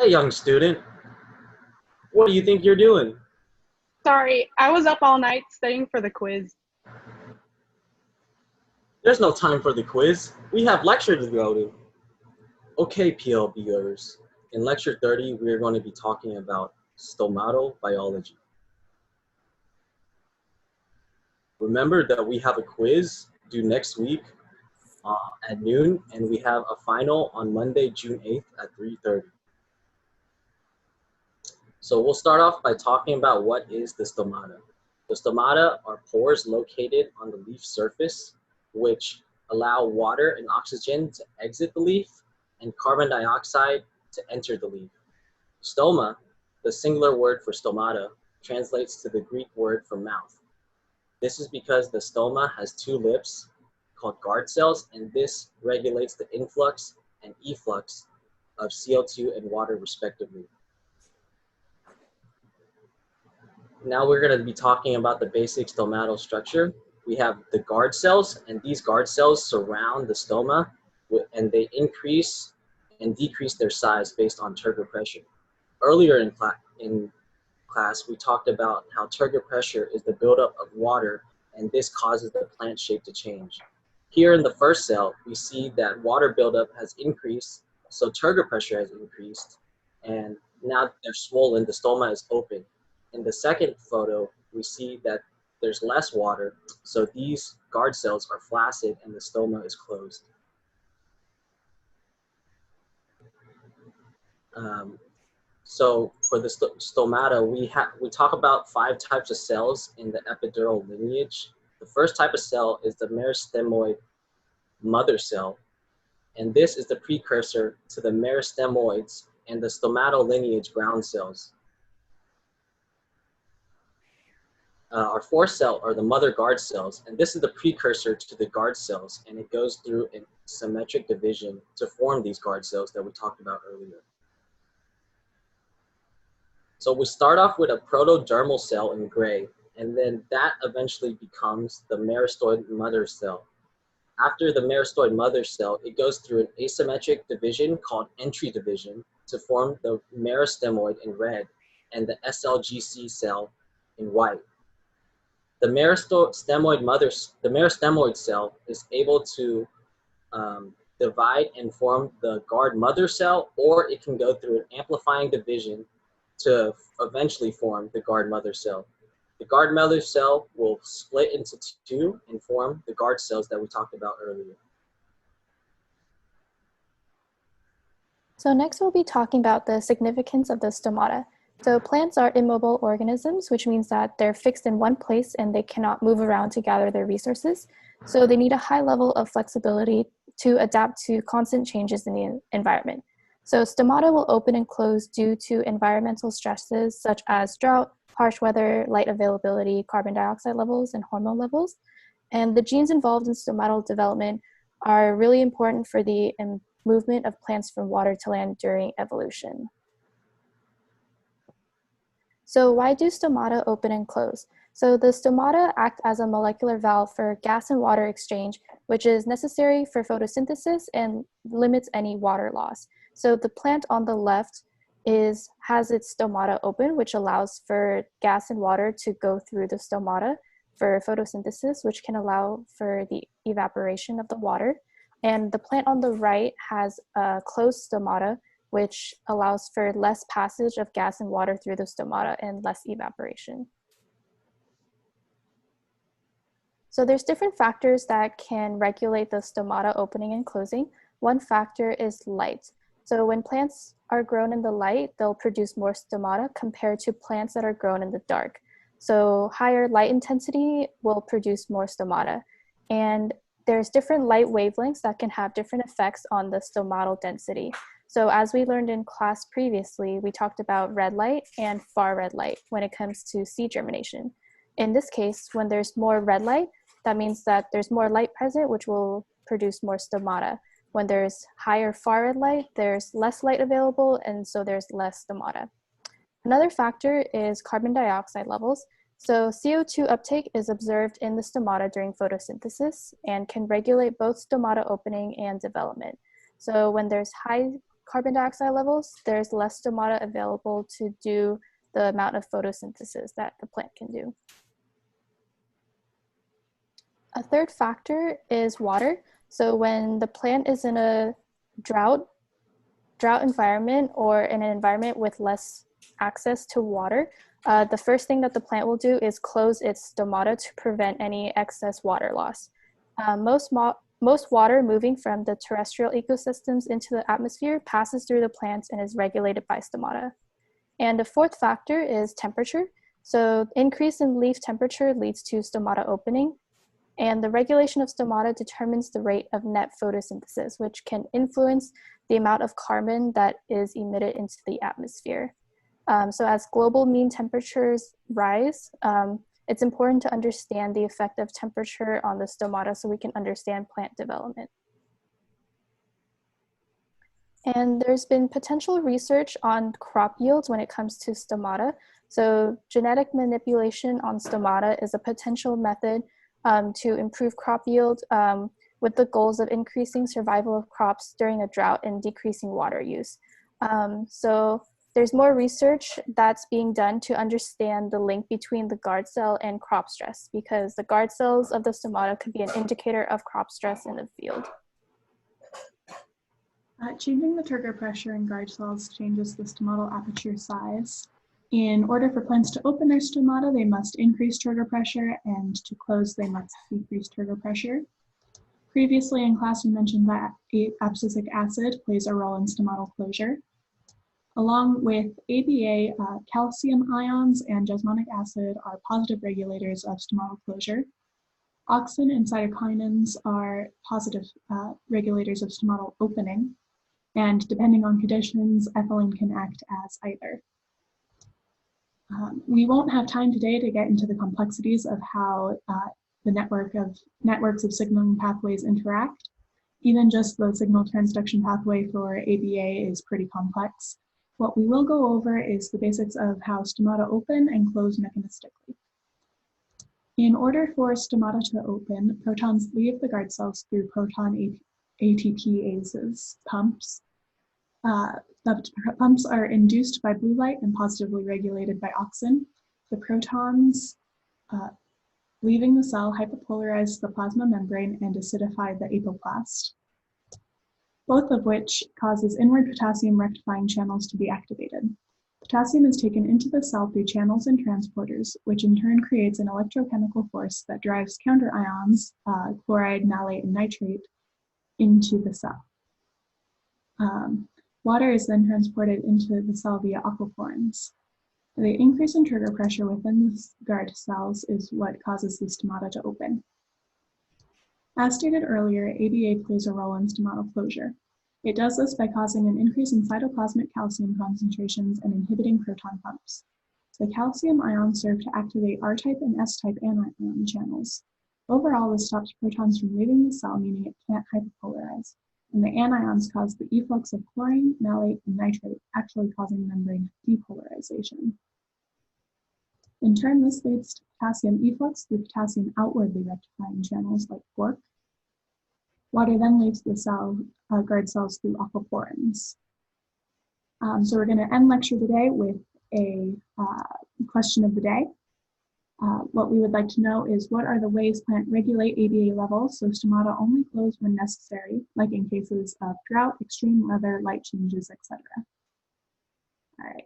Hey, young student, what do you think you're doing? Sorry, I was up all night studying for the quiz. There's no time for the quiz. We have lecture to go to. Okay, PLBers. In lecture 30, we are going to be talking about stomatal biology. Remember that we have a quiz due next week at noon, and we have a final on Monday, June 8th at 3:30. So we'll start off by talking about what is the stomata. The stomata are pores located on the leaf surface, which allow water and oxygen to exit the leaf and carbon dioxide to enter the leaf. Stoma, the singular word for stomata, translates to the Greek word for mouth. This is because the stoma has two lips called guard cells, and this regulates the influx and efflux of CO2 and water respectively. Now we're going to be talking about the basic stomatal structure. We have the guard cells, and these guard cells surround the stoma, and they increase and decrease their size based on turgor pressure. Earlier in class, we talked about how turgor pressure is the buildup of water, and this causes the plant shape to change. Here in the first cell, we see that water buildup has increased, so turgor pressure has increased, and now they're swollen, the stoma is open. In the second photo, we see that there's less water, so these guard cells are flaccid and the stoma is closed. So for the stomata, we talk about 5 types of cells in the epidural lineage. The first type of cell is the meristemoid mother cell, and this is the precursor to the meristemoids and the stomatal lineage ground cells. Our fourth cell are the mother guard cells, and this is the precursor to the guard cells, and it goes through a symmetric division to form these guard cells that we talked about earlier. So we start off with a protodermal cell in gray, and then that eventually becomes the meristoid mother cell. After the meristoid mother cell, it goes through an asymmetric division called entry division to form the meristemoid in red and the SLGC cell in white. The meristemoid cell is able to divide and form the guard mother cell, or it can go through an amplifying division to eventually form the guard mother cell. The guard mother cell will split into 2 and form the guard cells that we talked about earlier. So next we'll be talking about the significance of the stomata. So plants are immobile organisms, which means that they're fixed in one place and they cannot move around to gather their resources. So they need a high level of flexibility to adapt to constant changes in the environment. So stomata will open and close due to environmental stresses such as drought, harsh weather, light availability, carbon dioxide levels, and hormone levels. And the genes involved in stomatal development are really important for the movement of plants from water to land during evolution. So why do stomata open and close? So the stomata act as a molecular valve for gas and water exchange, which is necessary for photosynthesis and limits any water loss. So the plant on the left has its stomata open, which allows for gas and water to go through the stomata for photosynthesis, which can allow for the evaporation of the water. And the plant on the right has a closed stomata, which allows for less passage of gas and water through the stomata and less evaporation. So there's different factors that can regulate the stomata opening and closing. One factor is light. So when plants are grown in the light, they'll produce more stomata compared to plants that are grown in the dark. So higher light intensity will produce more stomata. And there's different light wavelengths that can have different effects on the stomatal density. So as we learned in class previously, we talked about red light and far red light when it comes to seed germination. In this case, when there's more red light, that means that there's more light present, which will produce more stomata. When there's higher far red light, there's less light available, and so there's less stomata. Another factor is carbon dioxide levels. So CO2 uptake is observed in the stomata during photosynthesis and can regulate both stomata opening and development. So when there's high carbon dioxide levels, there's less stomata available to do the amount of photosynthesis that the plant can do. A third factor is water. So when the plant is in a drought environment or in an environment with less access to water, the first thing that the plant will do is close its stomata to prevent any excess water loss. Most water moving from the terrestrial ecosystems into the atmosphere passes through the plants and is regulated by stomata. And the fourth factor is temperature. So increase in leaf temperature leads to stomata opening, and the regulation of stomata determines the rate of net photosynthesis, which can influence the amount of carbon that is emitted into the atmosphere. So as global mean temperatures rise, it's important to understand the effect of temperature on the stomata so we can understand plant development. And there's been potential research on crop yields when it comes to stomata. So genetic manipulation on stomata is a potential method to improve crop yield with the goals of increasing survival of crops during a drought and decreasing water use. So there's more research that's being done to understand the link between the guard cell and crop stress, because the guard cells of the stomata could be an indicator of crop stress in the field. Changing the turgor pressure in guard cells changes the stomatal aperture size. In order for plants to open their stomata, they must increase turgor pressure, and to close, they must decrease turgor pressure. Previously in class, we mentioned that abscisic acid plays a role in stomatal closure. Along with ABA, calcium ions and jasmonic acid are positive regulators of stomatal closure. Auxin and cytokinins are positive regulators of stomatal opening, and depending on conditions, ethylene can act as either. We won't have time today to get into the complexities of how the networks of signaling pathways interact. Even just the signal transduction pathway for ABA is pretty complex. What we will go over is the basics of how stomata open and close mechanistically. In order for stomata to open, protons leave the guard cells through proton ATPases pumps. The pumps are induced by blue light and positively regulated by auxin. The protons leaving the cell hyperpolarize the plasma membrane and acidify the apoplast, both of which causes inward potassium rectifying channels to be activated. Potassium is taken into the cell through channels and transporters, which in turn creates an electrochemical force that drives counterions, chloride, malate, and nitrate, into the cell. Water is then transported into the cell via aquaporins. The increase in turgor pressure within the guard cells is what causes the stomata to open. As stated earlier, ABA plays a role in stomatal closure. It does this by causing an increase in cytoplasmic calcium concentrations and inhibiting proton pumps. The calcium ions serve to activate R-type and S-type anion channels. Overall, this stops protons from leaving the cell, meaning it can't hyperpolarize. And the anions cause the efflux of chlorine, malate, and nitrate, actually causing membrane depolarization. In turn, this leads to potassium efflux through potassium outwardly rectifying channels like PORC. Water then leaves the guard cells through aquaporins. So we're going to end lecture today with a question of the day. What we would like to know is, what are the ways plants regulate ABA levels so stomata only close when necessary, like in cases of drought, extreme weather, light changes, etc. All right.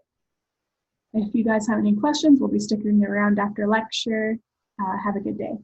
If you guys have any questions, we'll be sticking around after lecture. Have a good day.